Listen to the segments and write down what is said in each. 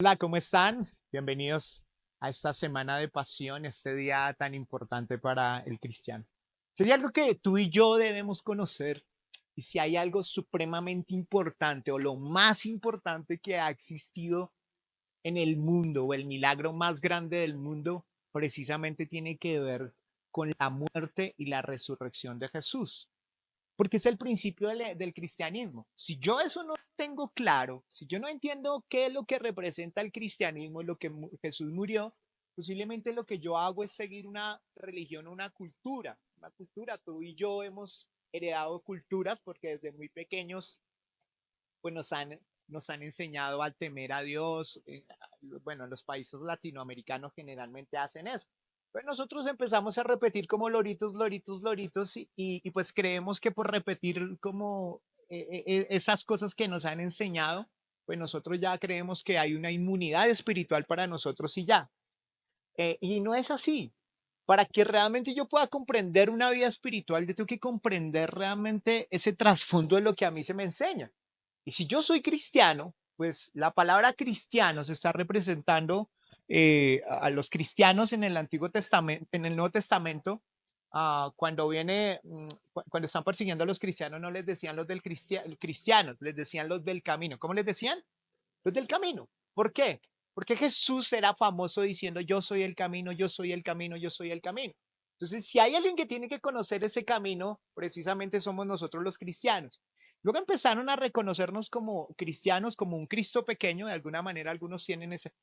Hola, ¿cómo están? Bienvenidos a esta semana de pasión, este día tan importante para el cristiano. Hay algo que tú y yo debemos conocer, y si hay algo supremamente importante o lo más importante que ha existido en el mundo o el milagro más grande del mundo, precisamente tiene que ver con la muerte y la resurrección de Jesús, porque es el principio del cristianismo. Si yo eso no tengo claro, si yo no entiendo qué es lo que representa el cristianismo, lo que Jesús murió, posiblemente lo que yo hago es seguir una religión, una cultura. Una cultura, tú y yo hemos heredado culturas porque desde muy pequeños pues nos han enseñado a temer a Dios. Bueno, los países latinoamericanos generalmente hacen eso. Pues nosotros empezamos a repetir como loritos, loritos, loritos y pues creemos que por repetir como esas cosas que nos han enseñado, pues nosotros ya creemos que hay una inmunidad espiritual para nosotros y ya. Y no es así. Para que realmente yo pueda comprender una vida espiritual, yo tengo que comprender realmente ese trasfondo de lo que a mí se me enseña. Y si yo soy cristiano, pues la palabra cristiano se está representando a los cristianos en el Antiguo Testamento, en el Nuevo Testamento. Cuando viene, cuando están persiguiendo a los cristianos, no les decían los del cristianos, les decían los del camino. ¿Cómo les decían? Los del camino. ¿Por qué? Porque Jesús era famoso diciendo, yo soy el camino, yo soy el camino, yo soy el camino. Entonces, si hay alguien que tiene que conocer ese camino, precisamente somos nosotros los cristianos. Luego empezaron a reconocernos como cristianos, como un Cristo pequeño. De alguna manera, algunos tienen ese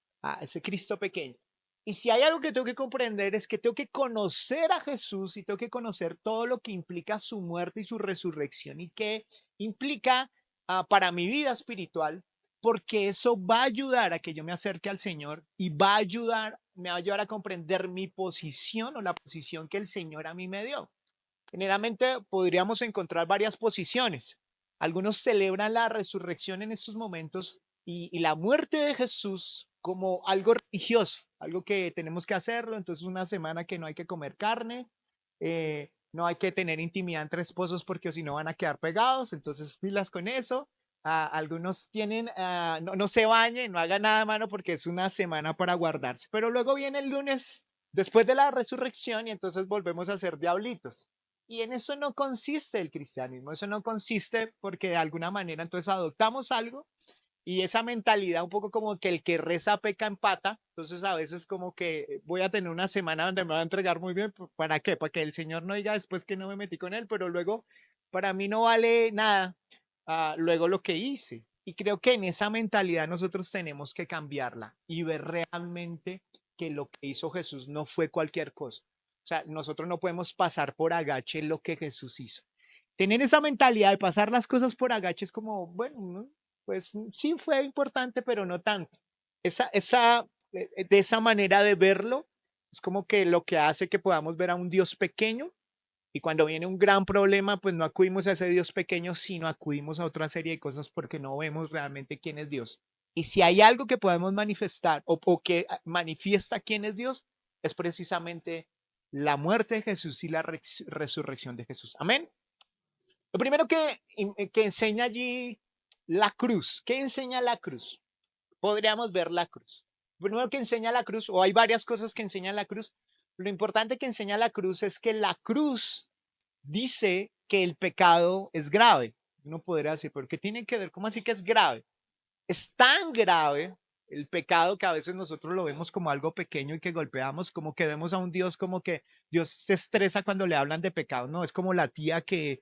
Cristo pequeño. Y si hay algo que tengo que comprender es que tengo que conocer a Jesús y tengo que conocer todo lo que implica su muerte y su resurrección y qué implica para mi vida espiritual, porque eso va a ayudar a que yo me acerque al Señor y me va a ayudar a comprender mi posición o la posición que el Señor a mí me dio. Generalmente podríamos encontrar varias posiciones. Algunos celebran la resurrección en estos momentos y la muerte de Jesús como algo religioso, algo que tenemos que hacerlo. Entonces, una semana que no hay que comer carne, no hay que tener intimidad entre esposos porque si no van a quedar pegados. Entonces, pilas con eso. Algunos tienen, no se bañen, no hagan nada, mano, porque es una semana para guardarse. Pero luego viene el lunes después de la resurrección y entonces volvemos a ser diablitos. Y en eso no consiste el cristianismo, eso no consiste porque de alguna manera entonces adoptamos algo y esa mentalidad un poco como que el que reza peca empata, entonces a veces como que voy a tener una semana donde me va a entregar muy bien, ¿para qué? Para que el Señor no diga después que no me metí con él, pero luego para mí no vale nada luego lo que hice. Y creo que en esa mentalidad nosotros tenemos que cambiarla y ver realmente que lo que hizo Jesús no fue cualquier cosa. O sea, nosotros no podemos pasar por agache lo que Jesús hizo. Tener esa mentalidad de pasar las cosas por agache es como, bueno, ¿no? Pues sí fue importante, pero no tanto. De esa manera de verlo es como que lo que hace que podamos ver a un Dios pequeño y cuando viene un gran problema, pues no acudimos a ese Dios pequeño, sino acudimos a otra serie de cosas porque no vemos realmente quién es Dios. Y si hay algo que podemos manifestar o que manifiesta quién es Dios, es precisamente la muerte de Jesús y la resurrección de Jesús. Amén. Lo primero que enseña allí la cruz. ¿Qué enseña la cruz? Podríamos ver la cruz. Lo primero que enseña la cruz, o hay varias cosas que enseña la cruz. Lo importante que enseña la cruz es que la cruz dice que el pecado es grave. Uno podría decir, ¿pero qué tiene que ver? ¿Cómo así que es grave? Es tan grave el pecado que a veces nosotros lo vemos como algo pequeño y que golpeamos, como que vemos a un Dios como que Dios se estresa cuando le hablan de pecado. No, es como la tía que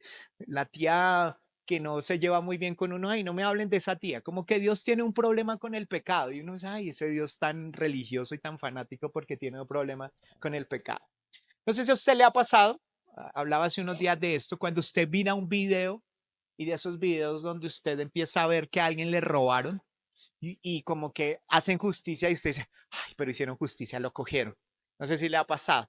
no se lleva muy bien con uno, ay, no me hablen de esa tía, como que Dios tiene un problema con el pecado y uno dice, ay, ese Dios tan religioso y tan fanático porque tiene un problema con el pecado. No sé si a usted le ha pasado, hablaba hace unos días de esto, cuando usted mira un video y de esos videos donde usted empieza a ver que a alguien le robaron y como que hacen justicia y usted dice, ay, pero hicieron justicia, lo cogieron. No sé si le ha pasado.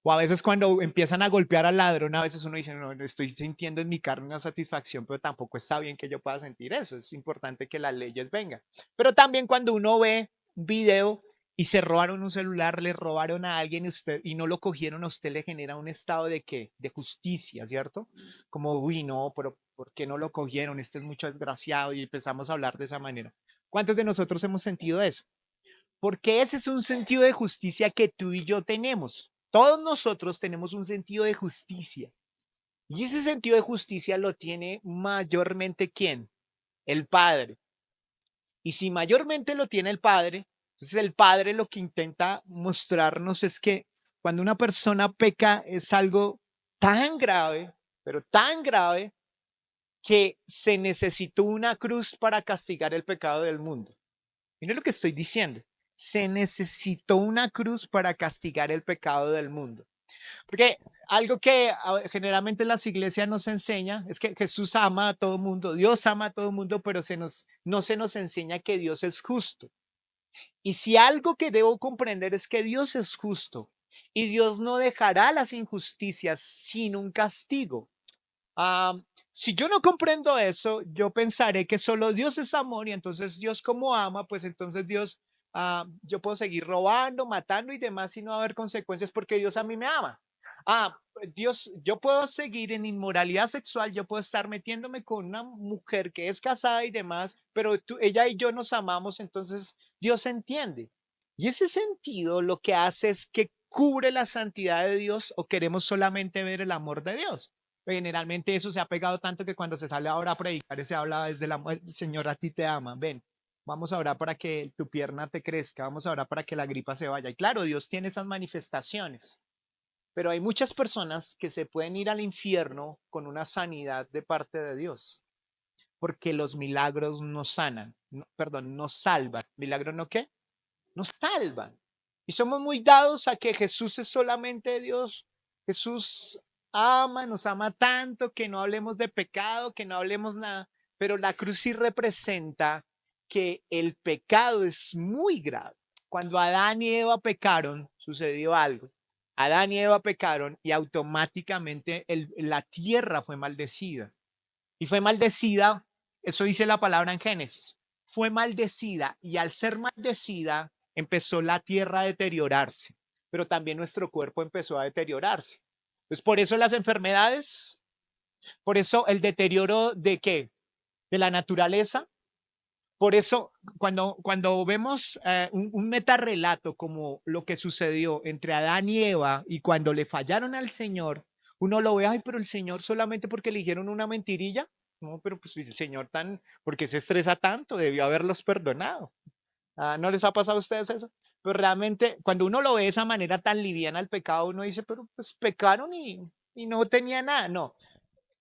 O a veces cuando empiezan a golpear al ladrón, a veces uno dice, no, no estoy sintiendo en mi carne una satisfacción, pero tampoco está bien que yo pueda sentir eso. Es importante que las leyes vengan. Pero también cuando uno ve un video y se robaron un celular, le robaron a alguien y, usted, y no lo cogieron, a usted le genera un estado de qué? De justicia, ¿cierto? Como, uy, no, pero ¿por qué no lo cogieron? Este es mucho desgraciado y empezamos a hablar de esa manera. ¿Cuántos de nosotros hemos sentido eso? Porque ese es un sentido de justicia que tú y yo tenemos. Todos nosotros tenemos un sentido de justicia. Y ese sentido de justicia lo tiene mayormente ¿quién? El Padre. Y si mayormente lo tiene el Padre, entonces el Padre lo que intenta mostrarnos es que cuando una persona peca es algo tan grave, pero tan grave, que se necesitó una cruz para castigar el pecado del mundo. Mire lo que estoy diciendo. Se necesitó una cruz para castigar el pecado del mundo. Porque algo que generalmente las iglesias nos enseña es que Jesús ama a todo mundo, Dios ama a todo mundo, pero no se nos enseña que Dios es justo. Y si algo que debo comprender es que Dios es justo y Dios no dejará las injusticias sin un castigo. Ah, si yo no comprendo eso, yo pensaré que solo Dios es amor y entonces Dios como ama, pues entonces Dios, yo puedo seguir robando, matando y demás y no va a haber consecuencias porque Dios a mí me ama. Dios, yo puedo seguir en inmoralidad sexual, yo puedo estar metiéndome con una mujer que es casada y demás, pero ella y yo nos amamos, entonces Dios entiende. Y ese sentido lo que hace es que cubre la santidad de Dios o queremos solamente ver el amor de Dios. Generalmente eso se ha pegado tanto que cuando se sale ahora a predicar se habla desde la el Señor a ti te ama, ven, vamos a orar para que tu pierna te crezca, vamos a orar para que la gripa se vaya. Y claro, Dios tiene esas manifestaciones, pero hay muchas personas que se pueden ir al infierno con una sanidad de parte de Dios, porque los milagros no sanan, no, perdón, no salvan. ¿Milagros no qué? Nos salvan. Y somos muy dados a que Jesús es solamente Dios. Jesús ama, nos ama tanto que no hablemos de pecado, que no hablemos nada. Pero la cruz sí representa que el pecado es muy grave. Cuando Adán y Eva pecaron, sucedió algo. Adán y Eva pecaron y automáticamente la tierra fue maldecida. Y fue maldecida, eso dice la palabra en Génesis, fue maldecida y al ser maldecida empezó la tierra a deteriorarse, pero también nuestro cuerpo empezó a deteriorarse. Pues por eso las enfermedades, por eso el deterioro de qué? De la naturaleza. Por eso cuando vemos un metarrelato como lo que sucedió entre Adán y Eva y cuando le fallaron al Señor, uno lo ve, ay, pero el Señor solamente porque le dijeron una mentirilla. No, pero pues el Señor ¿por qué se estresa tanto? Debió haberlos perdonado. ¿No les ha pasado a ustedes eso? Pero realmente cuando uno lo ve de esa manera tan liviana al pecado, uno dice, pero pues pecaron y no tenía nada. No,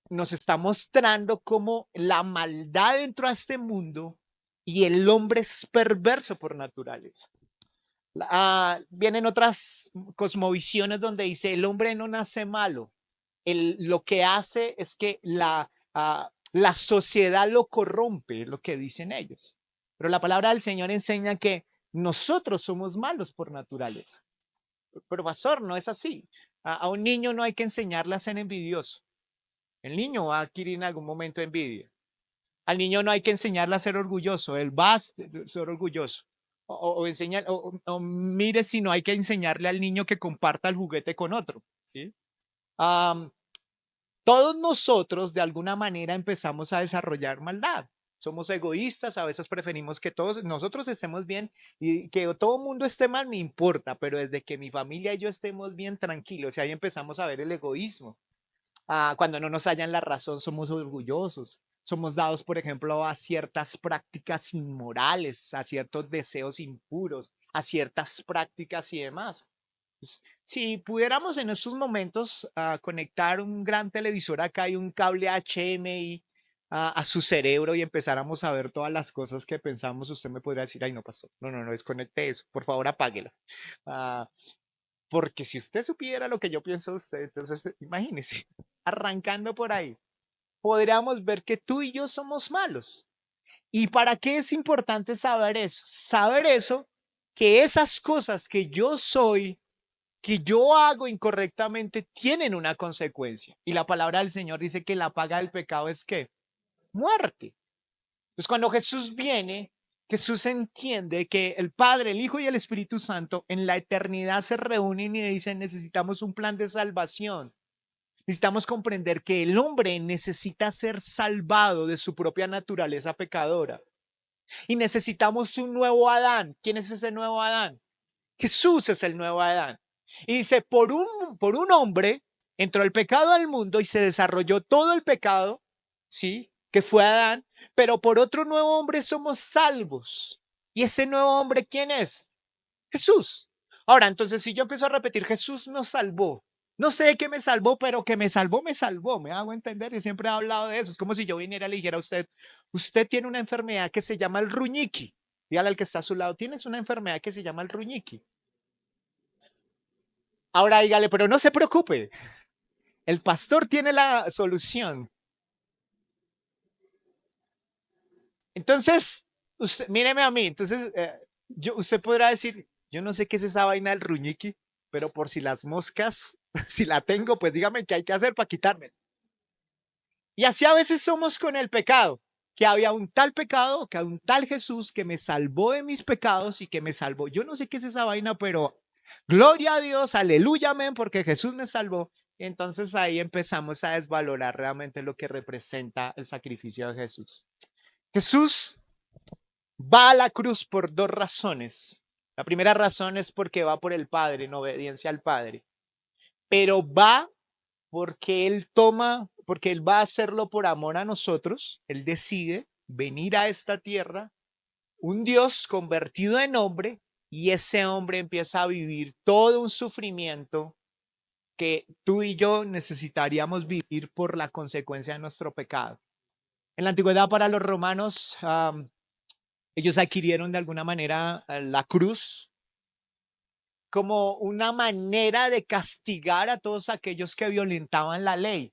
nos está mostrando cómo la maldad entró a este mundo y el hombre es perverso por naturaleza. Vienen otras cosmovisiones donde dice el hombre no nace malo. Lo que hace es que la sociedad lo corrompe, es lo que dicen ellos. Pero la palabra del Señor enseña que nosotros somos malos por naturaleza. Pero pastor, no es así. A un niño no hay que enseñarle a ser envidioso. El niño va a adquirir en algún momento envidia. Al niño no hay que enseñarle a ser orgulloso, él va a ser orgulloso. O mire si no hay que enseñarle al niño que comparta el juguete con otro. ¿Sí? Um, todos nosotros de alguna manera empezamos a desarrollar maldad. Somos egoístas, a veces preferimos que todos nosotros estemos bien y que todo el mundo esté mal, me importa, pero desde que mi familia y yo estemos bien tranquilos, y ahí empezamos a ver el egoísmo. Cuando no nos hallan la razón, somos orgullosos. Somos dados, por ejemplo, a ciertas prácticas inmorales, a ciertos deseos impuros, a ciertas prácticas y demás. Pues, si pudiéramos en estos momentos conectar un gran televisor acá y un cable HDMI a su cerebro y empezáramos a ver todas las cosas que pensamos, usted me podría decir, ay, no pasó, no, desconecte eso, por favor apáguela. Uh, porque si usted supiera lo que yo pienso de usted, entonces imagínese, arrancando por ahí, podríamos ver que tú y yo somos malos. ¿Y para qué es importante saber eso? Saber eso, que esas cosas que yo soy, que yo hago incorrectamente, tienen una consecuencia. Y la palabra del Señor dice que la paga del pecado es ¿qué? Muerte. Entonces, cuando Jesús viene, Jesús entiende que el Padre, el Hijo y el Espíritu Santo en la eternidad se reúnen y dicen, necesitamos un plan de salvación. Necesitamos comprender que el hombre necesita ser salvado de su propia naturaleza pecadora. Y necesitamos un nuevo Adán. ¿Quién es ese nuevo Adán? Jesús es el nuevo Adán. Y dice, por un hombre entró el pecado al mundo y se desarrolló todo el pecado, ¿sí? Que fue Adán, pero por otro nuevo hombre somos salvos. ¿Y ese nuevo hombre quién es? Jesús. Ahora, entonces, si yo empiezo a repetir, Jesús nos salvó. No sé de qué me salvó, pero que me salvó, me salvó. Me hago entender y siempre he hablado de eso. Es como si yo viniera y le dijera a usted, usted tiene una enfermedad que se llama el ruñiqui. Dígale al que está a su lado, tienes una enfermedad que se llama el ruñiqui. Ahora dígale, pero no se preocupe. El pastor tiene la solución. Entonces, usted, míreme a mí. Entonces, usted podrá decir, yo no sé qué es esa vaina del ruñiqui, pero por si las moscas, si la tengo, pues dígame qué hay que hacer para quitarme. Y así a veces somos con el pecado, que había un tal pecado, que había un tal Jesús que me salvó de mis pecados y que me salvó. Yo no sé qué es esa vaina, pero gloria a Dios, aleluya, amén, porque Jesús me salvó. Y entonces ahí empezamos a desvalorar realmente lo que representa el sacrificio de Jesús. Jesús va a la cruz por dos razones. La primera razón es porque va por el Padre, en obediencia al Padre. Pero va porque porque Él va a hacerlo por amor a nosotros. Él decide venir a esta tierra, un Dios convertido en hombre, y ese hombre empieza a vivir todo un sufrimiento que tú y yo necesitaríamos vivir por la consecuencia de nuestro pecado. En la antigüedad para los romanos, ellos adquirieron de alguna manera la cruz como una manera de castigar a todos aquellos que violentaban la ley.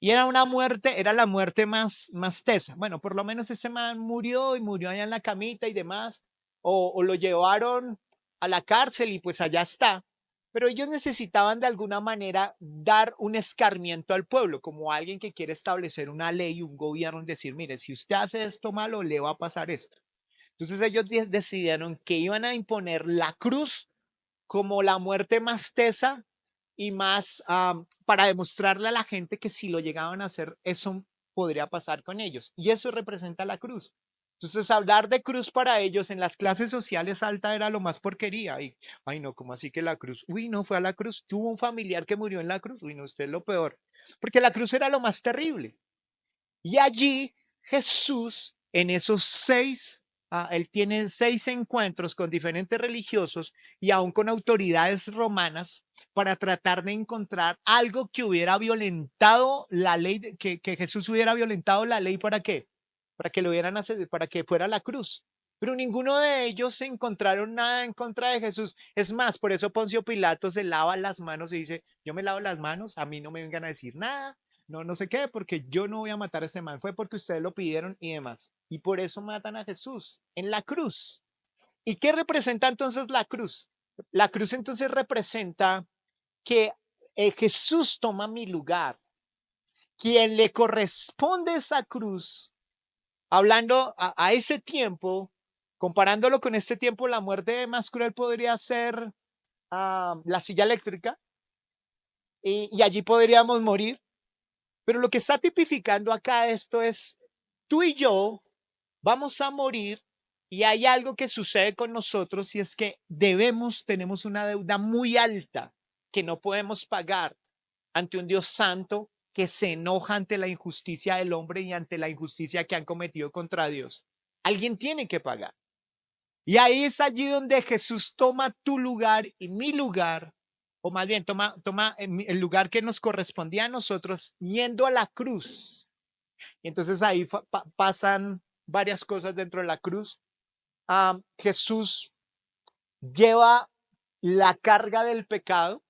Y era una muerte, era la muerte más tesa. Bueno, por lo menos ese man murió y murió allá en la camita y demás, o lo llevaron a la cárcel y pues allá está. Pero ellos necesitaban de alguna manera dar un escarmiento al pueblo, como alguien que quiere establecer una ley, un gobierno, y decir, mire, si usted hace esto malo, le va a pasar esto. Entonces ellos decidieron que iban a imponer la cruz como la muerte más tesa y más para demostrarle a la gente que si lo llegaban a hacer, eso podría pasar con ellos. Y eso representa la cruz. Entonces, hablar de cruz para ellos en las clases sociales altas era lo más porquería. Y, ay, no, ¿cómo así que la cruz? Uy, no fue a la cruz. Tuvo un familiar que murió en la cruz. Uy, no, usted es lo peor. Porque la cruz era lo más terrible. Y allí Jesús, en esos él tiene 6 encuentros con diferentes religiosos y aún con autoridades romanas para tratar de encontrar algo que hubiera violentado la ley, que Jesús hubiera violentado la ley. ¿Para qué? Para que lo hubieran para que fuera la cruz. Pero ninguno de ellos encontraron nada en contra de Jesús. Es más, por eso Poncio Pilato se lava las manos y dice, yo me lavo las manos, a mí no me vengan a decir nada, no sé qué, porque yo no voy a matar a ese man, fue porque ustedes lo pidieron y demás. Y por eso matan a Jesús en la cruz. ¿Y qué representa entonces la cruz? La cruz entonces representa que Jesús toma mi lugar. Quien le corresponde esa cruz, hablando a ese tiempo, comparándolo con este tiempo, la muerte más cruel podría ser la silla eléctrica y allí podríamos morir. Pero lo que está tipificando acá esto es, tú y yo vamos a morir y hay algo que sucede con nosotros y es que tenemos una deuda muy alta que no podemos pagar ante un Dios santo que se enoja ante la injusticia del hombre y ante la injusticia que han cometido contra Dios. Alguien tiene que pagar. Y ahí es allí donde Jesús toma tu lugar y mi lugar, o más bien toma el lugar que nos correspondía a nosotros yendo a la cruz. Y entonces ahí pasan varias cosas dentro de la cruz. Jesús lleva la carga del pecado.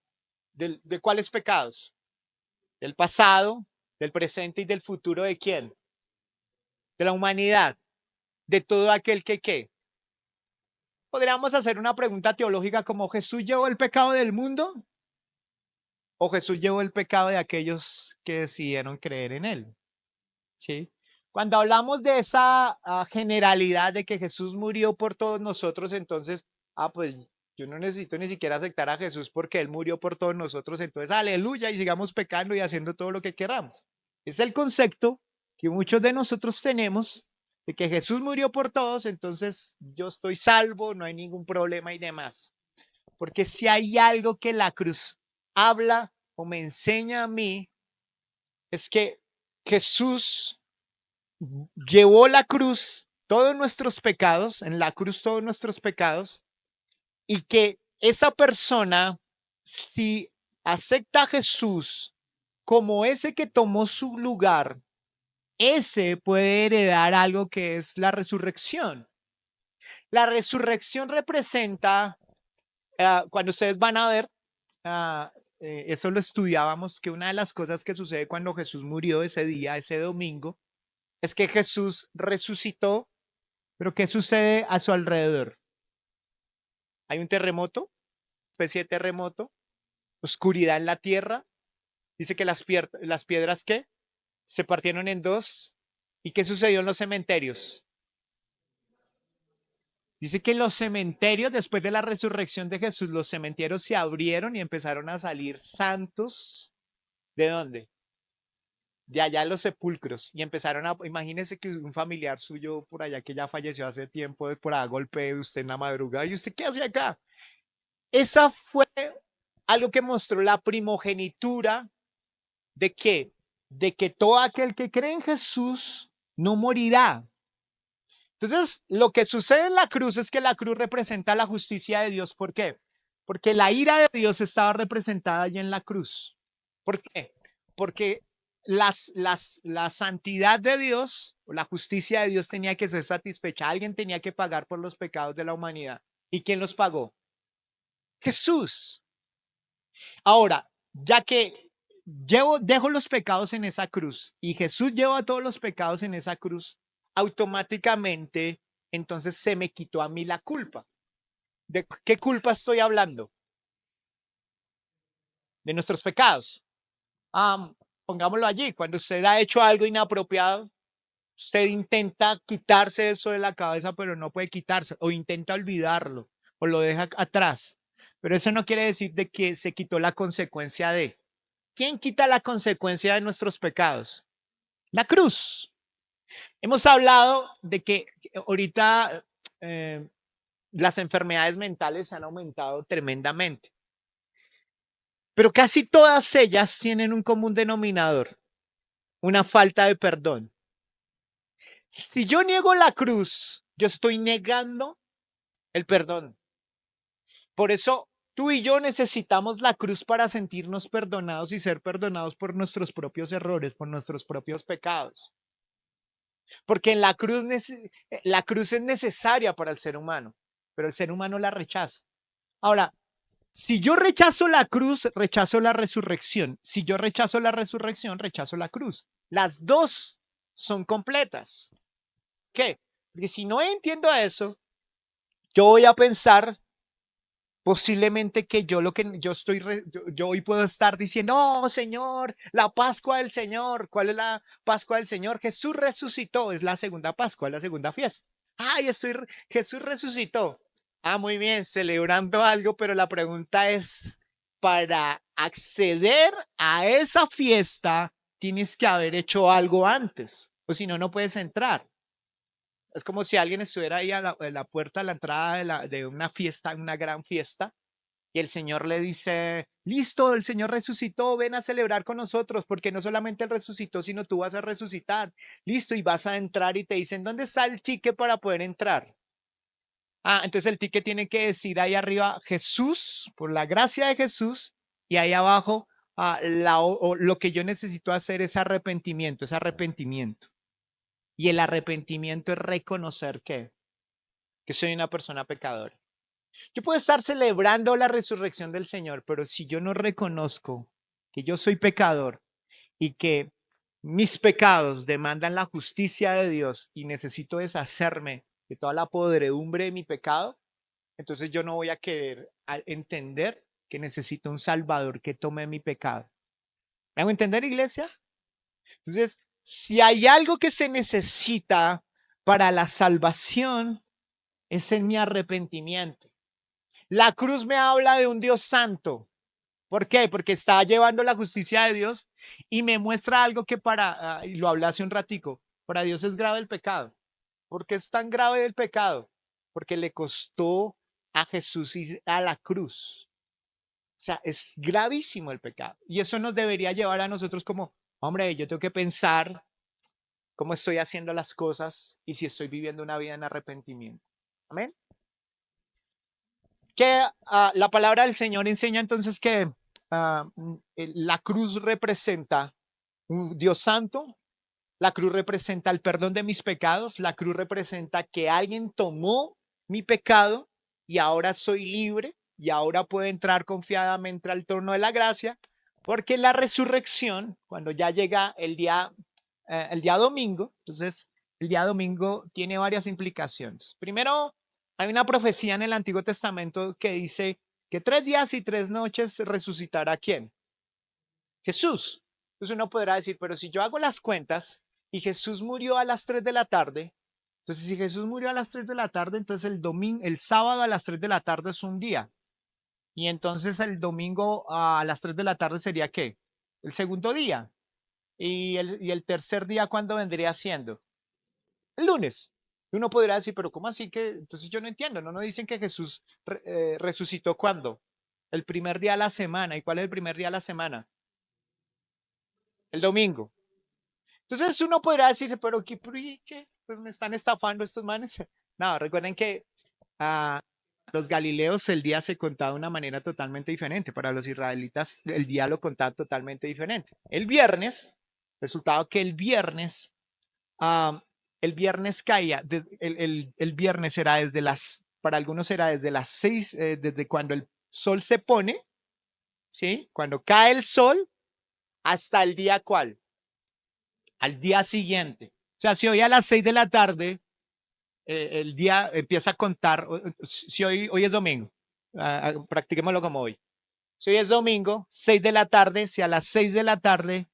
¿De cuáles pecados? Del pasado, del presente y del futuro. ¿De quién? De la humanidad. De todo aquel que ¿qué? Podríamos hacer una pregunta teológica como ¿Jesús llevó el pecado del mundo? ¿O Jesús llevó el pecado de aquellos que decidieron creer en él? ¿Sí? Cuando hablamos de esa generalidad de que Jesús murió por todos nosotros, entonces, pues yo no necesito ni siquiera aceptar a Jesús porque Él murió por todos nosotros, entonces aleluya y sigamos pecando y haciendo todo lo que queramos. Es el concepto que muchos de nosotros tenemos de que Jesús murió por todos, entonces yo estoy salvo, no hay ningún problema y demás. Porque si hay algo que la cruz habla o me enseña a mí, es que Jesús llevó la cruz, todos nuestros pecados, en la cruz todos nuestros pecados, y que esa persona, si acepta a Jesús como ese que tomó su lugar, ese puede heredar algo que es la resurrección. La resurrección representa, cuando ustedes van a ver, ah, eso lo estudiábamos, que una de las cosas que sucede cuando Jesús murió ese día, ese domingo, es que Jesús resucitó, pero ¿qué sucede a su alrededor? Hay un terremoto, especie de terremoto, oscuridad en la tierra, dice que las piedras ¿qué? Se partieron en dos. ¿Y qué sucedió en los cementerios? Dice que en los cementerios, después de la resurrección de Jesús, los cementerios se abrieron y empezaron a salir santos. ¿De dónde? De allá los sepulcros. Y empezaron a, imagínense que un familiar suyo por allá que ya falleció hace tiempo, por allá golpe usted en la madrugada. ¿Y usted qué hace acá? Esa fue algo que mostró la primogenitura de qué? De que todo aquel que cree en Jesús no morirá. Entonces, lo que sucede en la cruz es que la cruz representa la justicia de Dios. ¿Por qué? Porque la ira de Dios estaba representada allí en la cruz. ¿Por qué? Porque la santidad de Dios, o la justicia de Dios tenía que ser satisfecha. Alguien tenía que pagar por los pecados de la humanidad. ¿Y quién los pagó? Jesús. Ahora, ya que dejo los pecados en esa cruz y Jesús lleva todos los pecados en esa cruz, automáticamente entonces se me quitó a mí la culpa. ¿De qué culpa estoy hablando? De nuestros pecados. Pongámoslo allí, cuando usted ha hecho algo inapropiado, usted intenta quitarse eso de la cabeza, pero no puede quitarse, o intenta olvidarlo, o lo deja atrás. Pero eso no quiere decir de que se quitó la consecuencia de. ¿Quién quita la consecuencia de nuestros pecados? La cruz. Hemos hablado de que ahorita las enfermedades mentales han aumentado tremendamente, pero casi todas ellas tienen un común denominador, una falta de perdón. Si yo niego la cruz, yo estoy negando el perdón. Por eso tú y yo necesitamos la cruz para sentirnos perdonados y ser perdonados por nuestros propios errores, por nuestros propios pecados. Porque en la cruz es necesaria para el ser humano, pero el ser humano la rechaza. Ahora, si yo rechazo la cruz, rechazo la resurrección. Si yo rechazo la resurrección, rechazo la cruz. Las dos son completas. ¿Qué? Porque si no entiendo eso, yo voy a pensar posiblemente que yo hoy puedo estar diciendo, oh Señor, la Pascua del Señor. ¿Cuál es la Pascua del Señor? Jesús resucitó, es la segunda Pascua, es la segunda fiesta. Ay, Jesús resucitó. Muy bien, celebrando algo, pero la pregunta es, para acceder a esa fiesta, tienes que haber hecho algo antes, o si no, no puedes entrar. Es como si alguien estuviera ahí a la puerta, a la entrada de una fiesta, una gran fiesta, y el Señor le dice, listo, el Señor resucitó, ven a celebrar con nosotros, porque no solamente Él resucitó, sino tú vas a resucitar. Listo, y vas a entrar y te dicen, ¿dónde está el ticket para poder entrar? Entonces el ticket tiene que decir ahí arriba, Jesús, por la gracia de Jesús, y ahí abajo, lo que yo necesito hacer es arrepentimiento, es arrepentimiento. Y el arrepentimiento es reconocer que soy una persona pecadora. Yo puedo estar celebrando la resurrección del Señor, pero si yo no reconozco que yo soy pecador y que mis pecados demandan la justicia de Dios y necesito deshacerme de toda la podredumbre de mi pecado, entonces yo no voy a querer entender que necesito un Salvador que tome mi pecado. ¿Me hago entender, iglesia? Entonces, si hay algo que se necesita para la salvación, es en mi arrepentimiento. La cruz me habla de un Dios santo. ¿Por qué? Porque está llevando la justicia de Dios y me muestra algo que y lo hablé hace un ratico, para Dios es grave el pecado. ¿Por qué es tan grave el pecado? Porque le costó a Jesús ir a la cruz. O sea, es gravísimo el pecado. Y eso nos debería llevar a nosotros como, hombre, yo tengo que pensar cómo estoy haciendo las cosas y si estoy viviendo una vida en arrepentimiento. Amén. Que la palabra del Señor enseña entonces que la cruz representa un Dios santo, la cruz representa el perdón de mis pecados, la cruz representa que alguien tomó mi pecado y ahora soy libre y ahora puedo entrar confiadamente al trono de la gracia, porque la resurrección, cuando ya llega el día domingo, entonces el día domingo tiene varias implicaciones. Primero, hay una profecía en el Antiguo Testamento que dice que 3 días y 3 noches resucitará ¿quién? Jesús. Entonces uno podrá decir, pero si yo hago las cuentas y Jesús murió a las 3 de la tarde, entonces si Jesús murió a las 3 de la tarde, entonces el sábado a las 3 de la tarde es un día. Y entonces el domingo a las 3 de la tarde sería ¿qué? El segundo día. Y el tercer día, ¿cuándo vendría siendo? El lunes. Y uno podría decir, pero ¿cómo así que? Entonces yo no entiendo, ¿no? Dicen que Jesús resucitó ¿cuándo? El primer día de la semana. ¿Y cuál es el primer día de la semana? El domingo. Entonces uno podrá decirse, pero ¿qué? Pues me están estafando estos manes. No, recuerden que a los galileos el día se contaba de una manera totalmente diferente. Para los israelitas el día lo contaban totalmente diferente. El viernes, resultado que el viernes caía, el viernes era para algunos era desde las 6, desde cuando el sol se pone, ¿sí? Cuando cae el sol hasta el día ¿cuál? Al día siguiente. O sea, si hoy a las 6 de la tarde el día empieza a contar, si hoy es domingo, practiquémoslo como hoy. Si hoy es domingo, 6 de la tarde, si a las 6 de la tarde,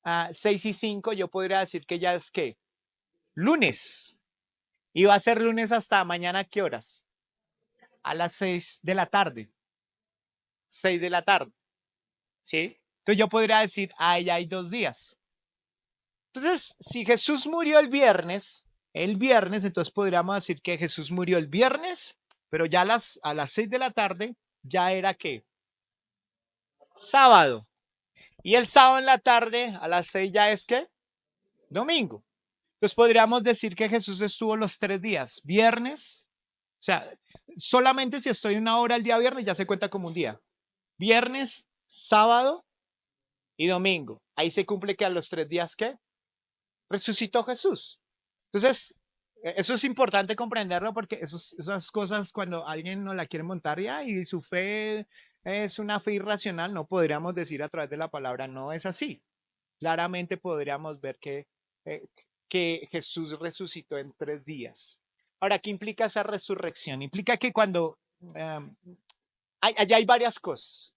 6:05, yo podría decir que ya es que lunes. Y va a ser lunes hasta mañana, ¿qué horas? A las 6 de la tarde. 6 de la tarde. ¿Sí? Entonces yo podría decir, ya hay 2 días. Entonces, si Jesús murió el viernes, entonces podríamos decir que Jesús murió el viernes, pero ya a las 6 de la tarde ya era ¿qué? Sábado. Y el sábado en la tarde a las 6 ya es ¿qué? Domingo. Entonces podríamos decir que Jesús estuvo los 3 días. Viernes, o sea, solamente si estoy una hora el día viernes ya se cuenta como un día. Viernes, sábado y domingo. Ahí se cumple que a los 3 días ¿qué? Resucitó Jesús. Entonces, eso es importante comprenderlo porque esas cosas cuando alguien nos la quiere montar y su fe es una fe irracional, no podríamos decir a través de la palabra, no es así. Claramente podríamos ver que Jesús resucitó en 3 días. Ahora, ¿qué implica esa resurrección? Implica que cuando allá hay varias cosas.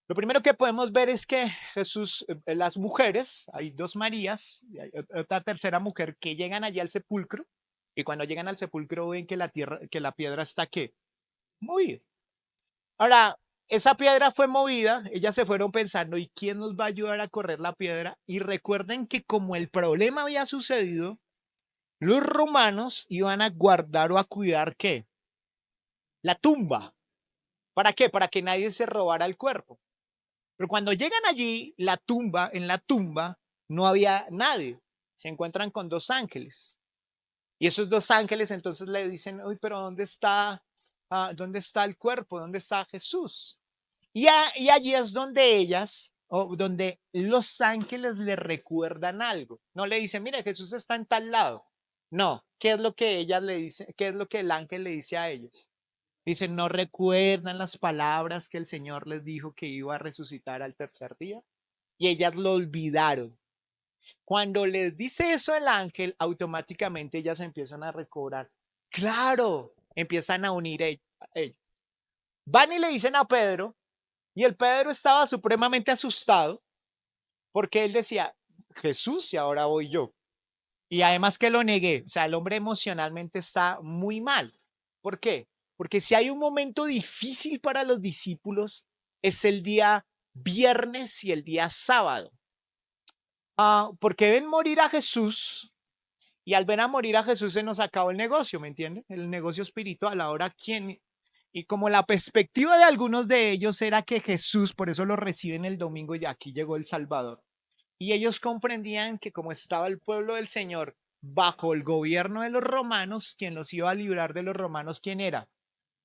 Lo primero que podemos ver es que Jesús, las mujeres, hay 2 Marías, y hay otra tercera mujer que llegan allí al sepulcro y cuando llegan al sepulcro ven que la piedra está ¿qué? Movida. Ahora, esa piedra fue movida, ellas se fueron pensando, ¿y quién nos va a ayudar a correr la piedra? Y recuerden que como el problema había sucedido, los romanos iban a guardar o a cuidar ¿qué? La tumba. ¿Para qué? Para que nadie se robara el cuerpo. Pero cuando llegan allí, en la tumba no había nadie. Se encuentran con 2 ángeles. Y esos 2 ángeles entonces le dicen, uy, pero ¿dónde está el cuerpo? ¿Dónde está Jesús? Y allí es donde donde los ángeles le recuerdan algo. No le dicen, mire, Jesús está en tal lado. No, ¿qué es lo que ellas le dicen? ¿Qué es lo que el ángel le dice a ellos? Dicen, ¿no recuerdan las palabras que el Señor les dijo que iba a resucitar al tercer día? Y ellas lo olvidaron. Cuando les dice eso el ángel, automáticamente ellas empiezan a recobrar. Claro, empiezan a unir ellos. Van y le dicen a Pedro, y el Pedro estaba supremamente asustado porque él decía, Jesús, y ahora voy yo. Y además que lo negué, o sea, el hombre emocionalmente está muy mal. ¿Por qué? Porque si hay un momento difícil para los discípulos, es el día viernes y el día sábado. Porque ven morir a Jesús Y al ver a morir a Jesús se nos acabó el negocio, ¿me entienden? El negocio espiritual. Ahora, ¿quién? Y como la perspectiva de algunos de ellos era que Jesús, por eso lo reciben el domingo y aquí llegó el Salvador. Y ellos comprendían que como estaba el pueblo del Señor bajo el gobierno de los romanos, quien los iba a librar de los romanos, ¿quién era?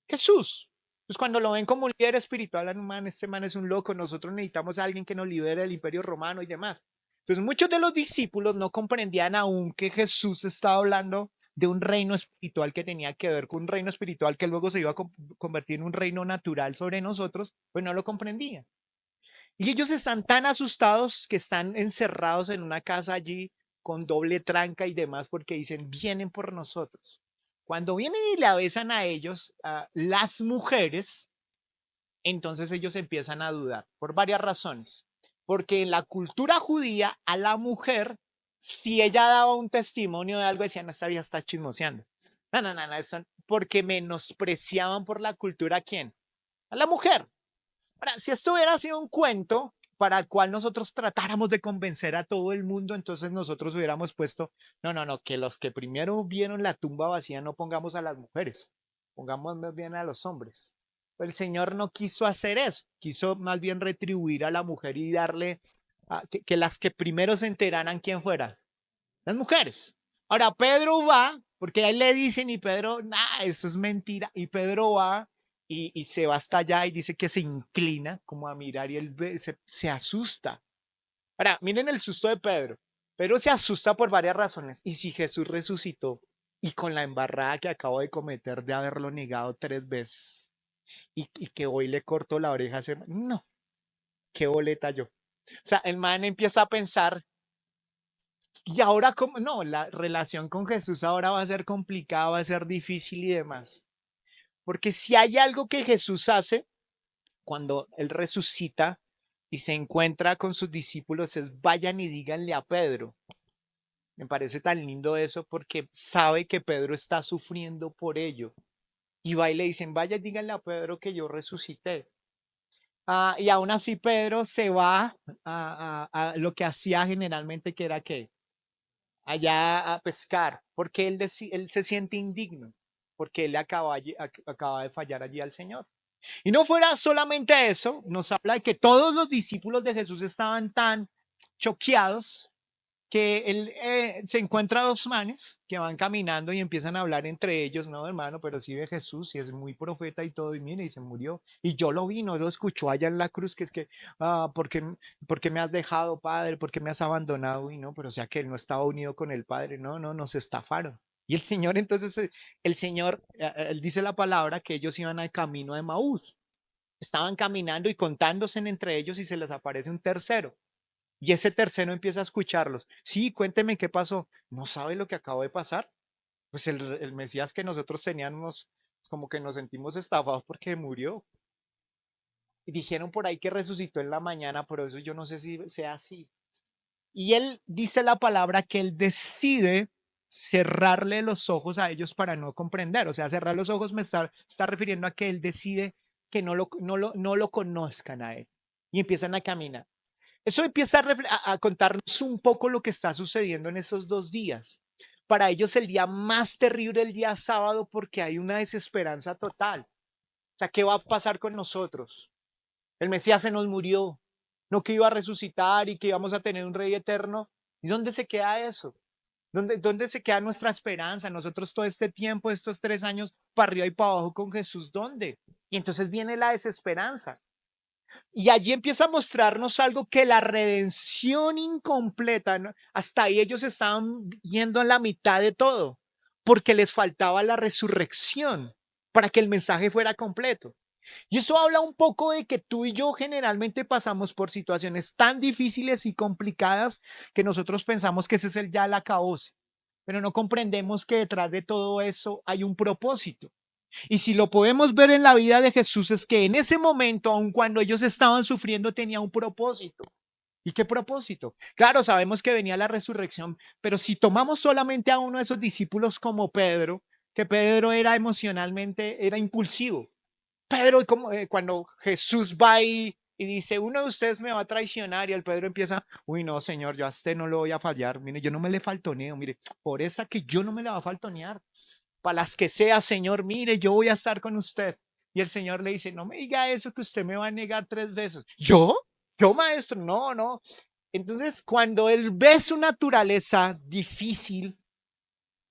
Jesús. Pues cuando lo ven como un líder espiritual, man, este man es un loco, nosotros necesitamos a alguien que nos libere del imperio romano y demás. Entonces muchos de los discípulos no comprendían aún que Jesús estaba hablando de un reino espiritual que tenía que ver con un reino espiritual que luego se iba a convertir en un reino natural sobre nosotros, pues no lo comprendían. Y ellos están tan asustados que están encerrados en una casa allí con doble tranca y demás porque dicen, vienen por nosotros. Cuando vienen y le avisan a ellos, a las mujeres, entonces ellos empiezan a dudar por varias razones. Porque en la cultura judía, a la mujer, si ella daba un testimonio de algo, decían, esta vieja está chismoseando. No, no, no, no, eso, porque menospreciaban por la cultura, ¿a quién? A la mujer. Ahora, si esto hubiera sido un cuento para el cual nosotros tratáramos de convencer a todo el mundo, entonces nosotros hubiéramos puesto, no, no, no, que los que primero vieron la tumba vacía no pongamos a las mujeres, pongamos más bien a los hombres. El Señor no quiso hacer eso, quiso más bien retribuir a la mujer y darle que las que primero se enteraran quién fuera, las mujeres. Ahora Pedro va, porque a él le dicen y Pedro, nah, eso es mentira, y Pedro va y se va hasta allá y dice que se inclina como a mirar y él se asusta. Ahora, miren el susto de Pedro. Pedro se asusta por varias razones. Y si Jesús resucitó y con la embarrada que acabo de cometer de haberlo negado 3 veces y que hoy le corto la oreja, no, qué boleta yo. O sea, el man empieza a pensar, y ahora, ¿cómo? No, la relación con Jesús ahora va a ser complicada, va a ser difícil y demás. Porque si hay algo que Jesús hace cuando Él resucita y se encuentra con sus discípulos es vayan y díganle a Pedro. Me parece tan lindo eso porque sabe que Pedro está sufriendo por ello. Y va y le dicen, vaya y díganle a Pedro que yo resucité. Y aún así Pedro se va a lo que hacía generalmente, que era que allá a pescar, porque él se siente indigno, porque él acaba de fallar allí al Señor. Y no fuera solamente eso, nos habla de que todos los discípulos de Jesús estaban tan choqueados que él se encuentra 2 manes que van caminando y empiezan a hablar entre ellos, no hermano, pero sí ve Jesús, y es muy profeta y todo, y mire, y se murió, y yo lo vi, no lo escuchó allá en la cruz, que es que, ¿por qué me has dejado, Padre? ¿Por qué me has abandonado? Y no, pero o sea que él no estaba unido con el Padre, no, no, nos estafaron. Y el Señor, entonces, el Señor, él dice la palabra que ellos iban al camino de Maús, estaban caminando y contándose entre ellos y se les aparece un tercero. Y ese tercero empieza a escucharlos. Sí, cuénteme qué pasó. ¿No sabe lo que acabó de pasar? Pues el Mesías que nosotros teníamos, como que nos sentimos estafados porque murió. Y dijeron por ahí que resucitó en la mañana, pero eso yo no sé si sea así. Y él dice la palabra que él decide cerrarle los ojos a ellos para no comprender. O sea, cerrar los ojos está refiriendo a que él decide que no lo conozcan a él. Y empiezan a caminar. Eso empieza a contarnos un poco lo que está sucediendo en esos 2 días. Para ellos el día más terrible, el día sábado, porque hay una desesperanza total. O sea, ¿qué va a pasar con nosotros? El Mesías se nos murió, no que iba a resucitar y que íbamos a tener un rey eterno. ¿Y dónde se queda eso? ¿Dónde se queda nuestra esperanza? Nosotros todo este tiempo, estos 3 años, para arriba y para abajo con Jesús, ¿dónde? Y entonces viene la desesperanza. Y allí empieza a mostrarnos algo que la redención incompleta, ¿no? Hasta ahí ellos estaban yendo a la mitad de todo, porque les faltaba la resurrección para que el mensaje fuera completo. Y eso habla un poco de que tú y yo generalmente pasamos por situaciones tan difíciles y complicadas que nosotros pensamos que ese es ya el acabose, pero no comprendemos que detrás de todo eso hay un propósito. Y si lo podemos ver en la vida de Jesús es que en ese momento, aun cuando ellos estaban sufriendo, tenía un propósito. ¿Y qué propósito? Claro, sabemos que venía la resurrección, pero si tomamos solamente a uno de esos discípulos como Pedro, que Pedro era emocionalmente, era impulsivo. Pedro, cuando Jesús va y y dice, uno de ustedes me va a traicionar, y el Pedro empieza, uy, no, señor, yo a usted no lo voy a fallar, mire, yo no me le faltoneo, mire, por esa que yo no me la va a faltonear, para las que sea, señor, mire, yo voy a estar con usted. Y el señor le dice, no me diga eso que usted me va a negar 3 veces. ¿Yo? ¿Yo, maestro? No, no. Entonces, cuando él ve su naturaleza difícil,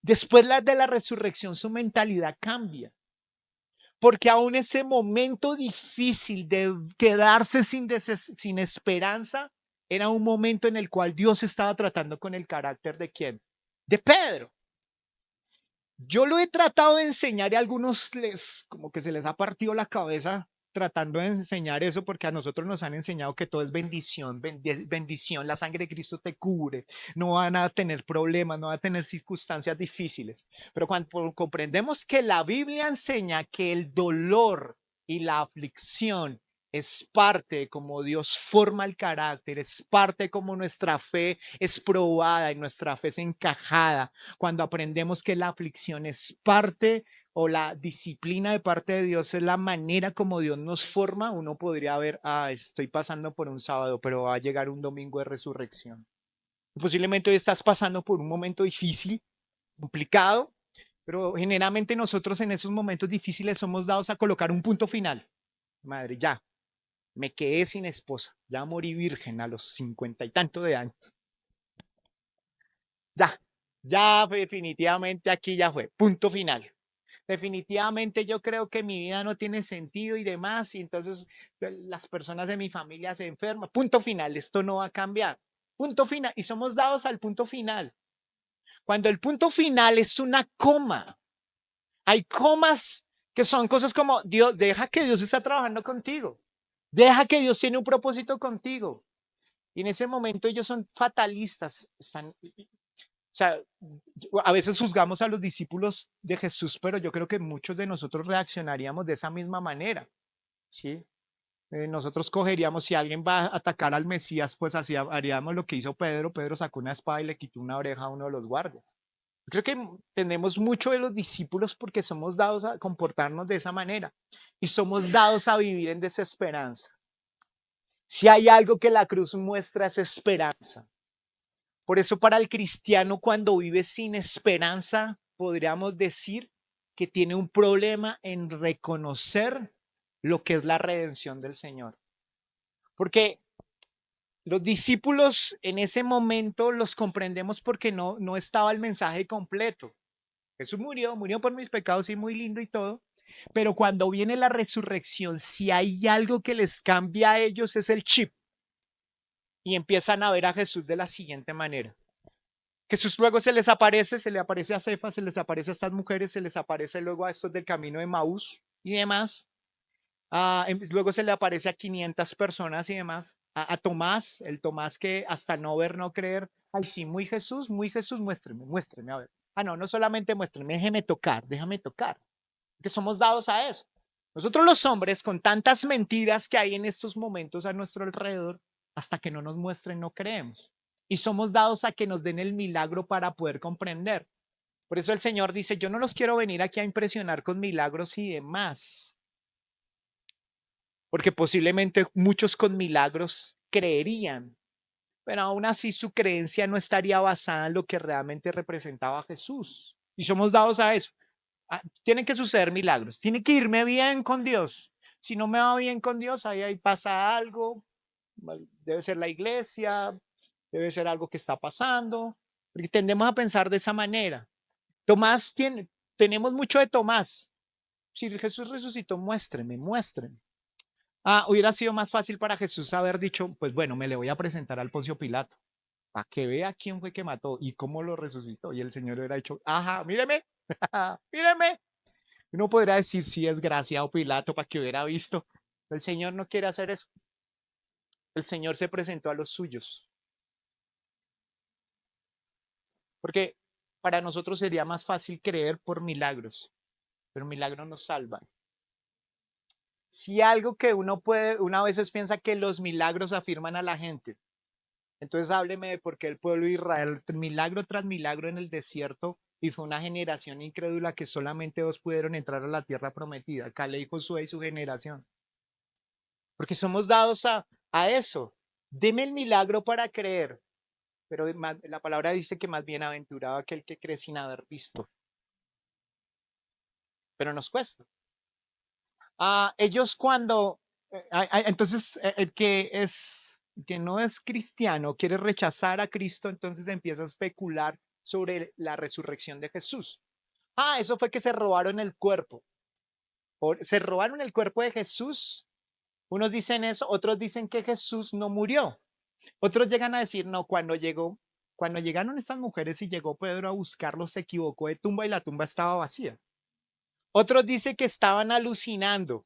después de la resurrección, su mentalidad cambia. Porque aún ese momento difícil de quedarse sin esperanza, era un momento en el cual Dios estaba tratando con el carácter de ¿quién? De Pedro. Yo lo he tratado de enseñar y a algunos como que se les ha partido la cabeza tratando de enseñar eso porque a nosotros nos han enseñado que todo es bendición, bendición, la sangre de Cristo te cubre, no van a tener problemas, no van a tener circunstancias difíciles. Pero cuando comprendemos que la Biblia enseña que el dolor y la aflicción es parte de cómo Dios forma el carácter, es parte de cómo nuestra fe es probada y nuestra fe es encajada. Cuando aprendemos que la aflicción es parte o la disciplina de parte de Dios es la manera como Dios nos forma, uno podría ver, estoy pasando por un sábado, pero va a llegar un domingo de resurrección. Posiblemente hoy estás pasando por un momento difícil, complicado, pero generalmente nosotros en esos momentos difíciles somos dados a colocar un punto final. Madre, ya, me quedé sin esposa, ya morí virgen a los 50 y tanto de años. Ya definitivamente aquí ya fue, punto final. Definitivamente yo creo que mi vida no tiene sentido y demás, y entonces las personas de mi familia se enferman. Punto final, esto no va a cambiar. Punto final, y somos dados al punto final. Cuando el punto final es una coma, hay comas que son cosas como, Dios, deja que Dios está trabajando contigo, deja que Dios tiene un propósito contigo. Y en ese momento ellos son fatalistas, o sea, a veces juzgamos a los discípulos de Jesús, pero yo creo que muchos de nosotros reaccionaríamos de esa misma manera, ¿sí? Nosotros cogeríamos, si alguien va a atacar al Mesías, pues así haríamos lo que hizo Pedro. Pedro sacó una espada y le quitó una oreja a uno de los guardias. Creo que tenemos mucho de los discípulos porque somos dados a comportarnos de esa manera y somos dados a vivir en desesperanza. Si hay algo que la cruz muestra es esperanza. Por eso para el cristiano cuando vive sin esperanza, podríamos decir que tiene un problema en reconocer lo que es la redención del Señor. Porque los discípulos en ese momento los comprendemos porque no estaba el mensaje completo. Jesús murió por mis pecados y muy lindo y todo. Pero cuando viene la resurrección, si hay algo que les cambia a ellos es el chip. Y empiezan a ver a Jesús de la siguiente manera. Jesús luego se le aparece a Cefas, se les aparece a estas mujeres, se les aparece luego a estos del camino de Maús y demás. Luego se le aparece a 500 personas y demás. A Tomás, el Tomás que hasta no ver, no creer. Ay, sí, muy Jesús, muéstreme, muéstreme, a ver. No, no solamente muéstreme, déjame tocar. Que somos dados a eso. Nosotros los hombres, con tantas mentiras que hay en estos momentos a nuestro alrededor, hasta que no nos muestren, no creemos. Y somos dados a que nos den el milagro para poder comprender. Por eso el Señor dice, yo no los quiero venir aquí a impresionar con milagros y demás. Porque posiblemente muchos con milagros creerían, pero aún así su creencia no estaría basada en lo que realmente representaba Jesús. Y somos dados a eso. Tienen que suceder milagros, tiene que irme bien con Dios. Si no me va bien con Dios, ahí pasa algo, debe ser la iglesia, debe ser algo que está pasando, porque tendemos a pensar de esa manera. Tenemos mucho de Tomás. Si Jesús resucitó, muéstreme. Hubiera sido más fácil para Jesús haber dicho, pues bueno, me le voy a presentar al Poncio Pilato, para que vea quién fue que mató y cómo lo resucitó. Y el Señor hubiera dicho, ajá, míreme, míreme. Uno podrá decir, sí, es gracia o Pilato para que hubiera visto. El Señor no quiere hacer eso. El Señor se presentó a los suyos. Porque para nosotros sería más fácil creer por milagros, pero milagros nos salvan. Si algo que una veces piensa que los milagros afirman a la gente. Entonces hábleme de por qué el pueblo de Israel, milagro tras milagro en el desierto, y fue una generación incrédula que solamente dos pudieron entrar a la tierra prometida, Caleb y Josué y su generación. porque somos dados a eso. Deme el milagro para creer, pero la palabra dice que más bienaventurado aquel que cree sin haber visto, pero nos cuesta. Ellos cuando, entonces el que no es cristiano, quiere rechazar a Cristo, entonces empieza a especular sobre la resurrección de Jesús. Eso fue que se robaron el cuerpo. Se robaron el cuerpo de Jesús. Unos dicen eso, otros dicen que Jesús no murió. Otros llegan a decir, no, cuando llegaron estas mujeres y llegó Pedro a buscarlos, se equivocó de tumba y la tumba estaba vacía. Otros dicen que estaban alucinando.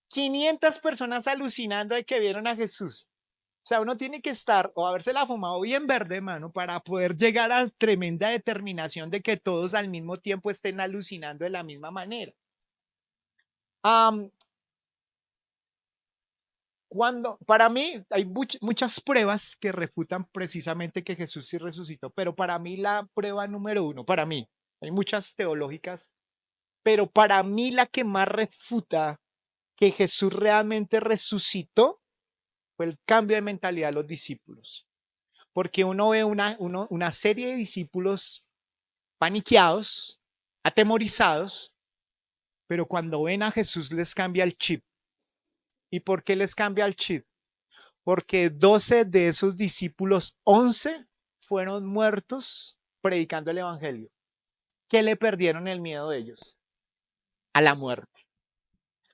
500 personas alucinando de que vieron a Jesús. O sea, uno tiene que estar o habérsela fumado bien verde, mano, para poder llegar a tremenda determinación de que todos al mismo tiempo estén alucinando de la misma manera. Para mí hay muchas pruebas que refutan precisamente que Jesús sí resucitó, pero para mí la prueba número uno, para mí, hay muchas teológicas, pero para mí la que más refuta que Jesús realmente resucitó fue el cambio de mentalidad de los discípulos. Porque uno ve una serie de discípulos paniqueados, atemorizados, pero cuando ven a Jesús les cambia el chip. ¿Y por qué les cambia el chip? Porque 12 de esos discípulos, 11 fueron muertos predicando el evangelio. ¿Qué le perdieron el miedo de ellos? A la muerte.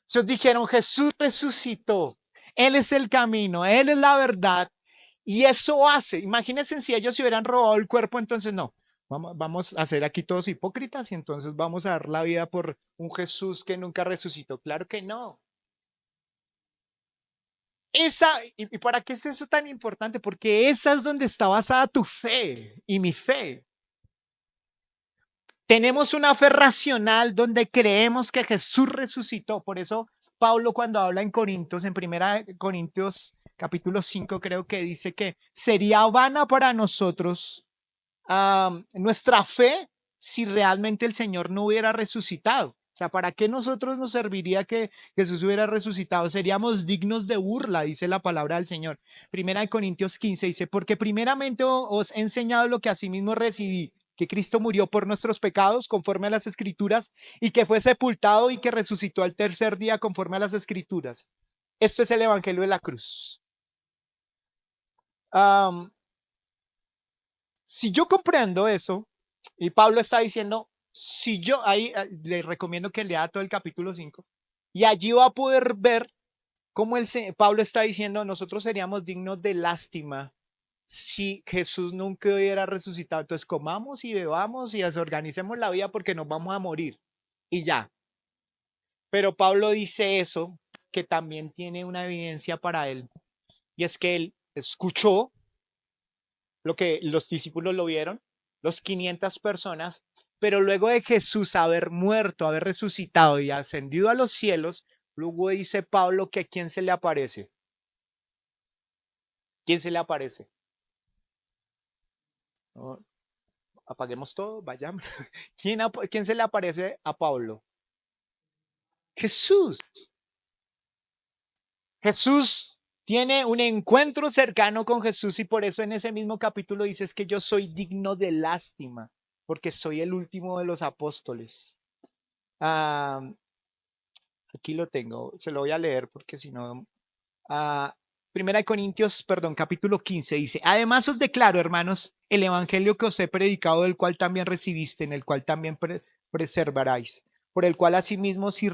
Ellos dijeron, Jesús resucitó, Él es el camino, Él es la verdad. Y eso hace, imagínense si ellos se hubieran robado el cuerpo, entonces no, vamos a ser aquí todos hipócritas y entonces vamos a dar la vida por un Jesús que nunca resucitó. Claro que no. ¿Y para qué es eso tan importante? Porque esa es donde está basada tu fe y mi fe. Tenemos una fe racional donde creemos que Jesús resucitó. Por eso Pablo cuando habla en Corintios, en 1 Corintios capítulo 5, creo que dice que sería vana para nosotros nuestra fe si realmente el Señor no hubiera resucitado. O sea, ¿para qué nosotros nos serviría que Jesús hubiera resucitado? Seríamos dignos de burla, dice la palabra del Señor. 1 Corintios 15 dice, porque primeramente os he enseñado lo que asimismo recibí, que Cristo murió por nuestros pecados conforme a las Escrituras y que fue sepultado y que resucitó al tercer día conforme a las Escrituras. Esto es el Evangelio de la cruz. Si yo comprendo eso, y Pablo está diciendo, si yo, ahí le recomiendo que lea todo el capítulo 5, y allí va a poder ver cómo Pablo está diciendo, nosotros seríamos dignos de lástima si Jesús nunca hubiera resucitado. Entonces comamos y bebamos y desorganicemos la vida porque nos vamos a morir. Y ya. Pero Pablo dice eso, que también tiene una evidencia para él. Y es que él escuchó lo que los discípulos lo vieron, los 500 personas, pero luego de Jesús haber muerto, haber resucitado y ascendido a los cielos, luego dice Pablo que ¿quién se le aparece? ¿Quién se le aparece? No, apaguemos todo, vayamos. ¿Quién se le aparece a Pablo? Jesús. Jesús tiene un encuentro cercano con Jesús y por eso en ese mismo capítulo dices que yo soy digno de lástima, porque soy el último de los apóstoles. Aquí lo tengo, se lo voy a leer porque si no... Primera de Corintios, capítulo 15 dice, además os declaro, hermanos, el evangelio que os he predicado, del cual también recibiste, en el cual también preservaráis, por el cual asimismo si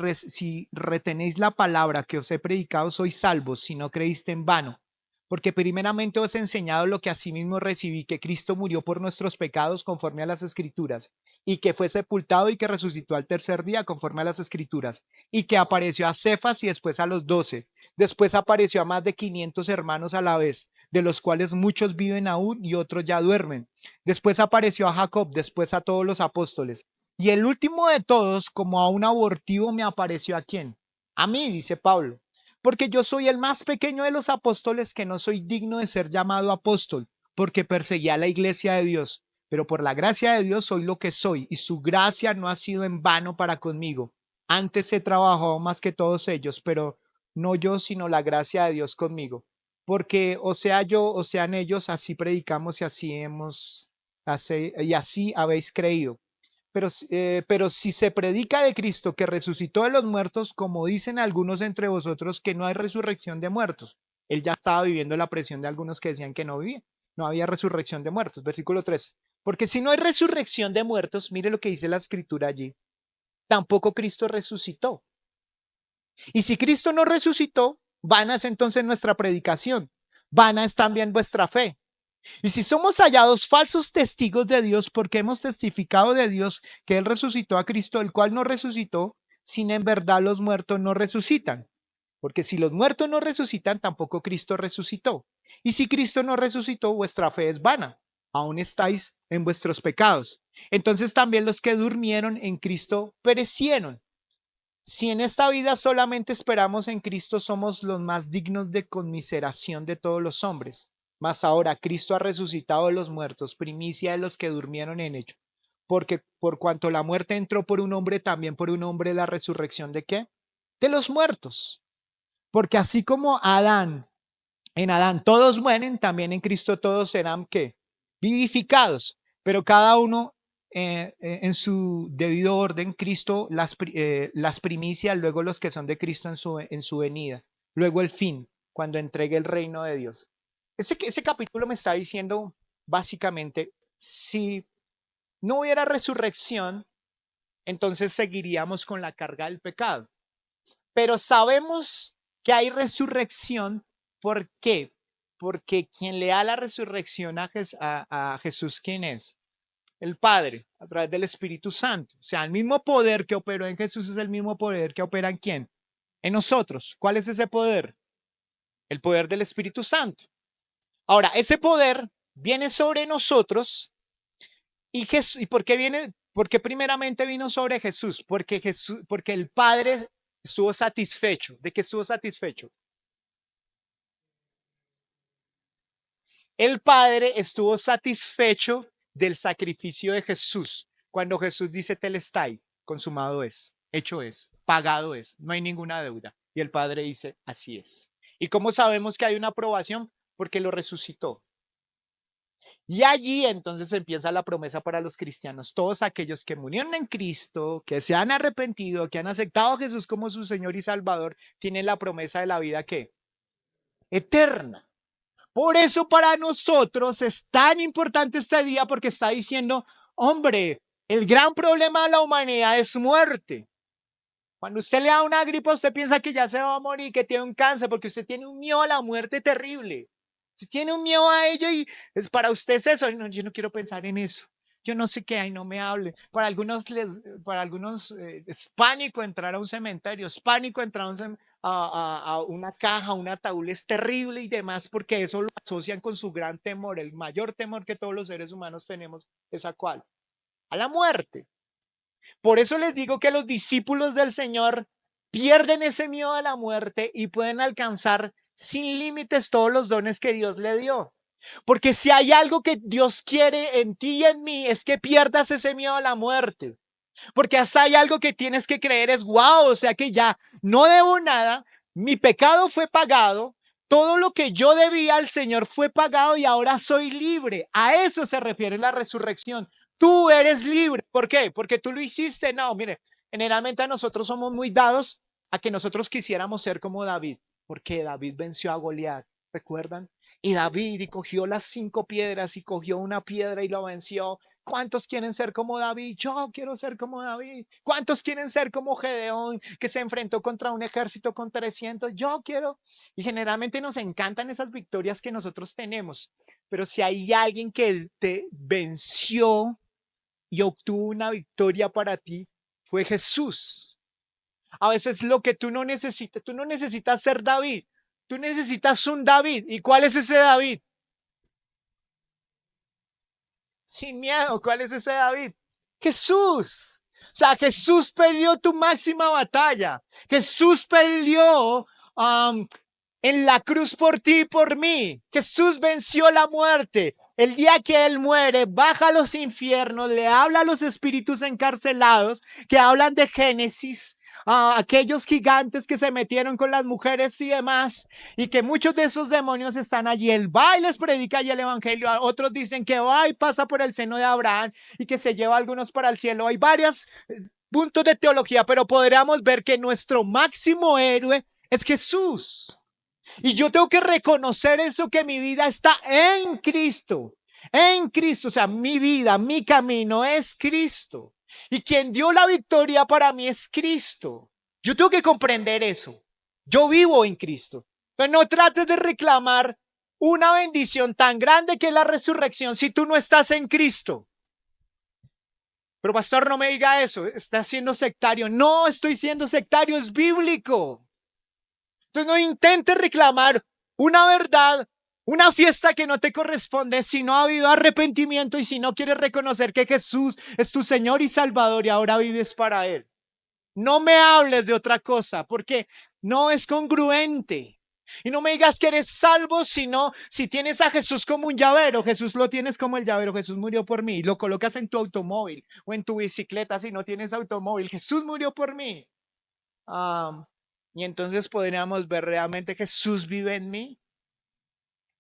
retenéis la palabra que os he predicado, sois salvos, si no creíste en vano. Porque primeramente os he enseñado lo que asimismo recibí, que Cristo murió por nuestros pecados conforme a las Escrituras, y que fue sepultado y que resucitó al tercer día conforme a las Escrituras, y que apareció a Cefas y después a los 12. Después apareció a más de 500 hermanos a la vez, de los cuales muchos viven aún y otros ya duermen. Después apareció a Jacob, después a todos los apóstoles. Y el último de todos, como a un abortivo, me apareció ¿a quién? A mí, dice Pablo. Porque yo soy el más pequeño de los apóstoles, que no soy digno de ser llamado apóstol, porque perseguía a la iglesia de Dios. Pero por la gracia de Dios soy lo que soy, y su gracia no ha sido en vano para conmigo. Antes he trabajado más que todos ellos, pero no yo, sino la gracia de Dios conmigo. Porque o sea yo, o sean ellos, así predicamos y y así habéis creído. Pero si se predica de Cristo que resucitó de los muertos, como dicen algunos entre vosotros que no hay resurrección de muertos. Él ya estaba viviendo la presión de algunos que decían que no había resurrección de muertos. Versículo 13. Porque si no hay resurrección de muertos, mire lo que dice la escritura allí, tampoco Cristo resucitó. Y si Cristo no resucitó, vana es entonces nuestra predicación, vana es también vuestra fe. Y si somos hallados falsos testigos de Dios porque hemos testificado de Dios que Él resucitó a Cristo, el cual no resucitó, sin en verdad los muertos no resucitan. Porque si los muertos no resucitan, tampoco Cristo resucitó. Y si Cristo no resucitó, vuestra fe es vana. Aún estáis en vuestros pecados. Entonces también los que durmieron en Cristo perecieron. Si en esta vida solamente esperamos en Cristo, somos los más dignos de conmiseración de todos los hombres. Mas ahora Cristo ha resucitado de los muertos, primicia de los que durmieron en ello. Porque por cuanto la muerte entró por un hombre, también por un hombre la resurrección ¿de qué? De los muertos. Porque así como en Adán todos mueren, también en Cristo todos serán ¿qué? Vivificados. Pero cada uno en su debido orden, Cristo las primicias, luego los que son de Cristo en su venida, luego el fin, cuando entregue el reino de Dios. Ese capítulo me está diciendo básicamente, si no hubiera resurrección, entonces seguiríamos con la carga del pecado. Pero sabemos que hay resurrección. ¿Por qué? Porque quien le da la resurrección a Jesús, ¿quién es? El Padre, a través del Espíritu Santo. O sea, el mismo poder que operó en Jesús es el mismo poder que opera en quién? En nosotros. ¿Cuál es ese poder? El poder del Espíritu Santo. Ahora, ese poder viene sobre nosotros ¿y por qué viene? Porque primeramente vino sobre Jesús, porque el Padre estuvo satisfecho. ¿De qué estuvo satisfecho? El Padre estuvo satisfecho del sacrificio de Jesús. Cuando Jesús dice telestai, consumado es, hecho es, pagado es, no hay ninguna deuda. Y el Padre dice, así es. ¿Y cómo sabemos que hay una aprobación? Porque lo resucitó. Y allí entonces empieza la promesa para los cristianos. Todos aquellos que murieron en Cristo, que se han arrepentido, que han aceptado a Jesús como su Señor y Salvador, tienen la promesa de la vida ¿qué? Eterna. Por eso para nosotros es tan importante este día porque está diciendo, hombre, el gran problema de la humanidad es muerte. Cuando usted le da una gripa, usted piensa que ya se va a morir, que tiene un cáncer, porque usted tiene un miedo a la muerte terrible. Si tiene un miedo a ello y es para usted es eso, no, yo no quiero pensar en eso. Yo no sé qué hay, no me hable. Para algunos es pánico entrar a un cementerio, es pánico entrar a una caja, un ataúd, es terrible y demás, porque eso lo asocian con su gran temor. El mayor temor que todos los seres humanos tenemos es ¿a cuál? A la muerte. Por eso les digo que los discípulos del Señor pierden ese miedo a la muerte y pueden alcanzar sin límites todos los dones que Dios le dio. Porque si hay algo que Dios quiere en ti y en mí es que pierdas ese miedo a la muerte. Porque hasta hay algo que tienes que creer es wow, o sea que ya no debo nada, mi pecado fue pagado, todo lo que yo debía al Señor fue pagado y ahora soy libre. A eso se refiere la resurrección. Tú eres libre. ¿Por qué? Porque tú lo hiciste. No, mire, generalmente nosotros somos muy dados a que nosotros quisiéramos ser como David, porque David venció a Goliat, ¿recuerdan? Y David y cogió las 5 piedras y cogió una piedra y lo venció. ¿Cuántos quieren ser como David? Yo quiero ser como David. ¿Cuántos quieren ser como Gedeón, que se enfrentó contra un ejército con 300? Yo quiero. Y generalmente nos encantan esas victorias que nosotros tenemos. Pero si hay alguien que te venció y obtuvo una victoria para ti, fue Jesús. A veces lo que tú no necesitas ser David. Tú necesitas un David. ¿Y cuál es ese David? Sin miedo. ¿Cuál es ese David? Jesús. O sea, Jesús peleó tu máxima batalla. Jesús peleó en la cruz por ti y por mí. Jesús venció la muerte. El día que Él muere, baja a los infiernos, le habla a los espíritus encarcelados que hablan de Génesis. a aquellos gigantes que se metieron con las mujeres y demás, y que muchos de esos demonios están allí. Él va y les predica allí el evangelio. Otros dicen que va y pasa por el seno de Abraham y que se lleva a algunos para el cielo. Hay varios puntos de teología, pero podríamos ver que nuestro máximo héroe es Jesús. Y yo tengo que reconocer eso, que mi vida está en Cristo. En Cristo, o sea, mi vida, mi camino es Cristo. Y quien dio la victoria para mí es Cristo. Yo tengo que comprender eso. Yo vivo en Cristo. Entonces no trates de reclamar una bendición tan grande que es la resurrección si tú no estás en Cristo. Pero pastor, no me diga eso, está siendo sectario. No estoy siendo sectario, es bíblico. Entonces no intentes reclamar una verdad, una fiesta que no te corresponde si no ha habido arrepentimiento y si no quieres reconocer que Jesús es tu Señor y Salvador y ahora vives para Él. No me hables de otra cosa porque no es congruente. Y no me digas que eres salvo, sino si tienes a Jesús como un llavero. Jesús lo tienes como el llavero. Jesús murió por mí. Lo colocas en tu automóvil o en tu bicicleta si no tienes automóvil. Jesús murió por mí. Y entonces podríamos ver realmente Jesús vive en mí.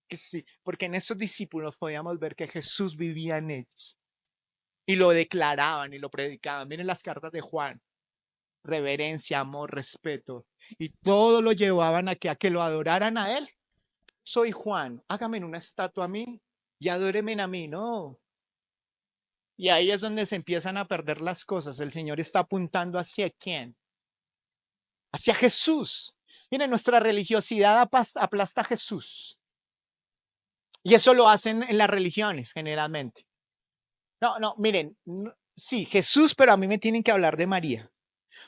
Que sí, porque en esos discípulos podíamos ver que Jesús vivía en ellos. Y lo declaraban y lo predicaban. Miren las cartas de Juan. Reverencia, amor, respeto. Y todo lo llevaban a que lo adoraran a él. Soy Juan, hágame una estatua a mí y adórenme a mí, no. Y ahí es donde se empiezan a perder las cosas. El Señor está apuntando hacia quién, hacia Jesús. Miren, nuestra religiosidad aplasta a Jesús. Y eso lo hacen en las religiones generalmente. No, miren, sí, Jesús, pero a mí me tienen que hablar de María.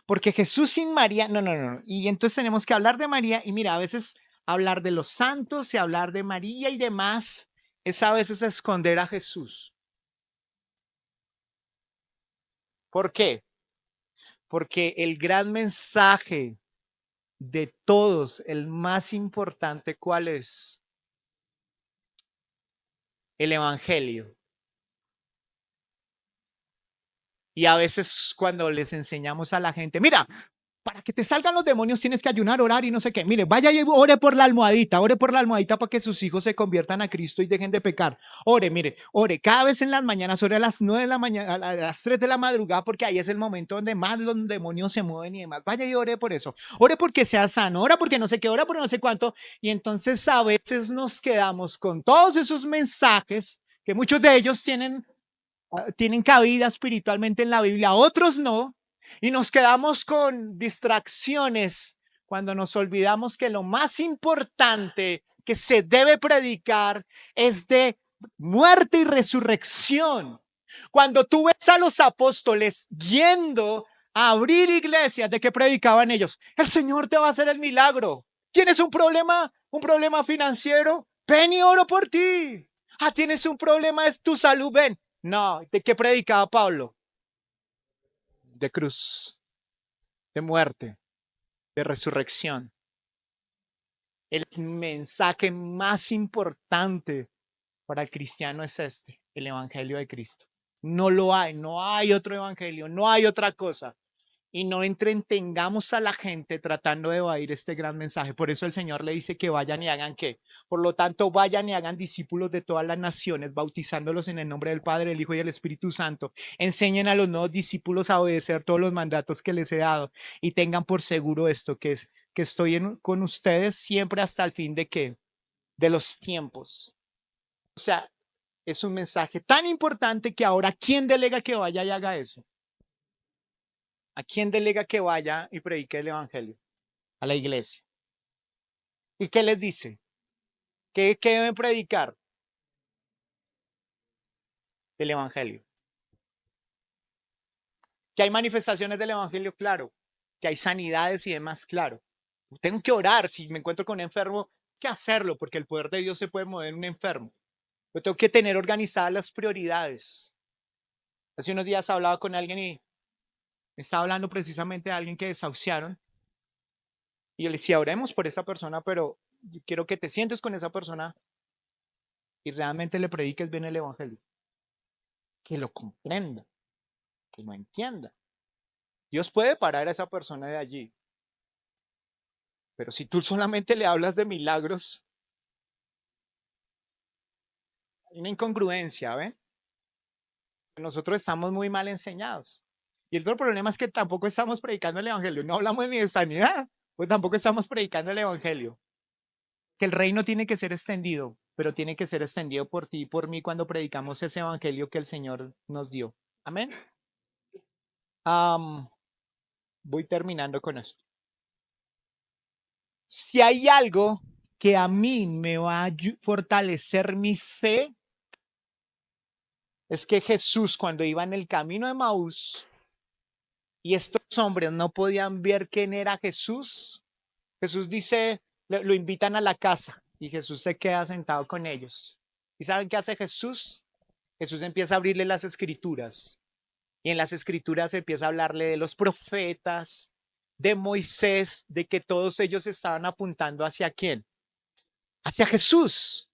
Porque Jesús sin María, no. Y entonces tenemos que hablar de María y mira, a veces hablar de los santos y hablar de María y demás es a veces esconder a Jesús. ¿Por qué? Porque el gran mensaje de todos, el más importante, ¿cuál es? El Evangelio. Y a veces cuando les enseñamos a la gente, mira, para que te salgan los demonios tienes que ayunar, orar y no sé qué. Mire, vaya y ore por la almohadita para que sus hijos se conviertan a Cristo y dejen de pecar. Ore, mire, ore cada vez en las mañanas, ore a las 9 de la mañana, a las 3 de la madrugada, porque ahí es el momento donde más los demonios se mueven y demás. Vaya y ore por eso. Ore porque sea sano, ora porque no sé qué, ora porque no sé cuánto. Y entonces a veces nos quedamos con todos esos mensajes que muchos de ellos tienen cabida espiritualmente en la Biblia, otros no. Y nos quedamos con distracciones cuando nos olvidamos que lo más importante que se debe predicar es de muerte y resurrección. Cuando tú ves a los apóstoles yendo a abrir iglesias, ¿de qué predicaban ellos? El Señor te va a hacer el milagro. ¿Tienes un problema financiero? Ven y oro por ti. ¿Tienes un problema, es tu salud? Ven. No, ¿de qué predicaba Pablo? De cruz, de muerte, de resurrección. El mensaje más importante para el cristiano es el evangelio de Cristo. No lo hay, no hay otro evangelio, no hay otra cosa. Y no entretengamos a la gente tratando de evadir este gran mensaje. Por eso el Señor le dice que vayan y hagan qué. Por lo tanto, vayan y hagan discípulos de todas las naciones, bautizándolos en el nombre del Padre, del Hijo y del Espíritu Santo. Enseñen a los nuevos discípulos a obedecer todos los mandatos que les he dado y tengan por seguro esto, que es que estoy con ustedes siempre hasta el fin de qué, de los tiempos. O sea, es un mensaje tan importante que ahora, ¿quién delega que vaya y haga eso? ¿A quién delega que vaya y predique el evangelio? A la iglesia. ¿Y qué les dice? ¿Qué deben predicar? El evangelio. ¿Que hay manifestaciones del evangelio? Claro. ¿Que hay sanidades y demás? Claro. Tengo que orar. Si me encuentro con un enfermo, ¿qué hacerlo? Porque el poder de Dios se puede mover en un enfermo. Yo tengo que tener organizadas las prioridades. Hace unos días hablaba con alguien y me estaba hablando precisamente de alguien que desahuciaron. Y yo le decía, oremos por esa persona, pero yo quiero que te sientes con esa persona y realmente le prediques bien el evangelio. Que lo comprenda, que lo entienda. Dios puede parar a esa persona de allí. Pero si tú solamente le hablas de milagros, hay una incongruencia, ¿ven? Nosotros estamos muy mal enseñados. Y el otro problema es que tampoco estamos predicando el evangelio. No hablamos ni de sanidad, pues tampoco estamos predicando el evangelio. Que el reino tiene que ser extendido, pero tiene que ser extendido por ti y por mí cuando predicamos ese evangelio que el Señor nos dio. Amén. Voy terminando con esto. Si hay algo que a mí me va a fortalecer mi fe, es que Jesús, cuando iba en el camino de Maús y estos hombres no podían ver quién era Jesús, Jesús dice, lo invitan a la casa y Jesús se queda sentado con ellos. ¿Y saben qué hace Jesús? Jesús empieza a abrirle las escrituras y en las escrituras empieza a hablarle de los profetas, de Moisés, de que todos ellos estaban apuntando hacia quién, hacia Jesús.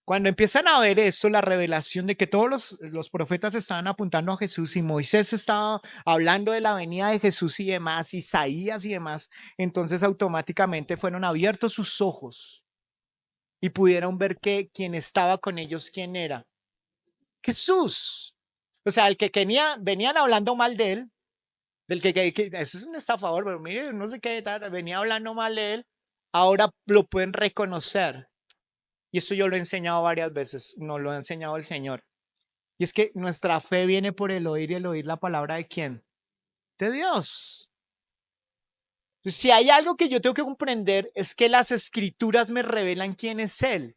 Cuando empiezan a ver eso, la revelación de que todos los profetas estaban apuntando a Jesús y Moisés estaba hablando de la venida de Jesús y demás, Isaías y demás, entonces automáticamente fueron abiertos sus ojos y pudieron ver que quien estaba con ellos, ¿quién era? Jesús. O sea, el que venían hablando mal de él, del que eso es un estafador, pero mire, no sé qué, venía hablando mal de él, ahora lo pueden reconocer. Y esto yo lo he enseñado varias veces, nos lo ha enseñado el Señor. Y es que nuestra fe viene por el oír y el oír la palabra de quién? De Dios. Entonces, si hay algo que yo tengo que comprender es que las escrituras me revelan quién es Él.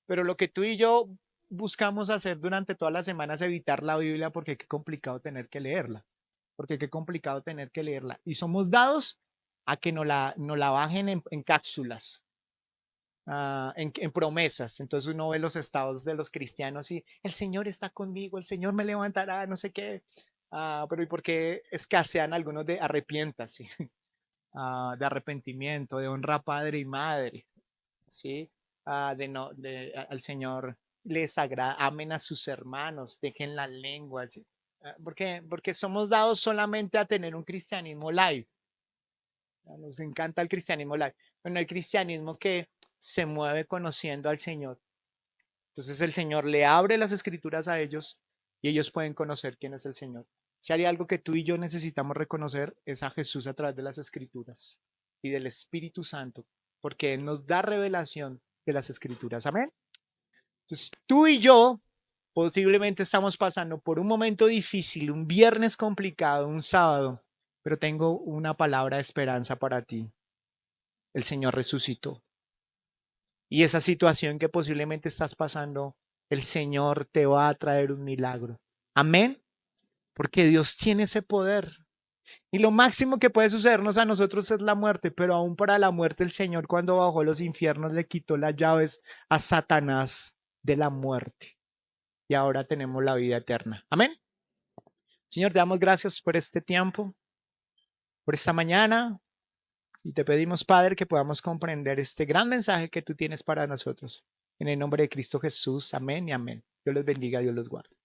Pero lo que tú y yo buscamos hacer durante todas las semanas es evitar la Biblia porque qué complicado tener que leerla. Porque qué complicado tener que leerla. Y somos dados a que nos la bajen en cápsulas. En promesas. Entonces uno ve los estados de los cristianos y el Señor está conmigo, el Señor me levantará, no sé qué. Pero ¿y por qué escasean algunos de arrepiéntase? De arrepentimiento, de honra a padre y madre, ¿sí? Al Señor les agrada, amen a sus hermanos, dejen la lengua, ¿sí? Porque somos dados solamente a tener un cristianismo live. Nos encanta el cristianismo live, pero el cristianismo que se mueve conociendo al Señor. Entonces el Señor le abre las escrituras a ellos y ellos pueden conocer quién es el Señor. Si hay algo que tú y yo necesitamos reconocer es a Jesús a través de las escrituras y del Espíritu Santo, porque Él nos da revelación de las escrituras. Amén. Entonces tú y yo posiblemente estamos pasando por un momento difícil, un viernes complicado, un sábado, pero tengo una palabra de esperanza para ti. El Señor resucitó. Y esa situación que posiblemente estás pasando, el Señor te va a traer un milagro. Amén. Porque Dios tiene ese poder. Y lo máximo que puede sucedernos a nosotros es la muerte, pero aún para la muerte el Señor cuando bajó los infiernos le quitó las llaves a Satanás de la muerte. Y ahora tenemos la vida eterna. Amén. Señor, te damos gracias por este tiempo, por esta mañana. Y te pedimos, Padre, que podamos comprender este gran mensaje que tú tienes para nosotros. En el nombre de Cristo Jesús. Amén y amén. Dios los bendiga, Dios los guarde.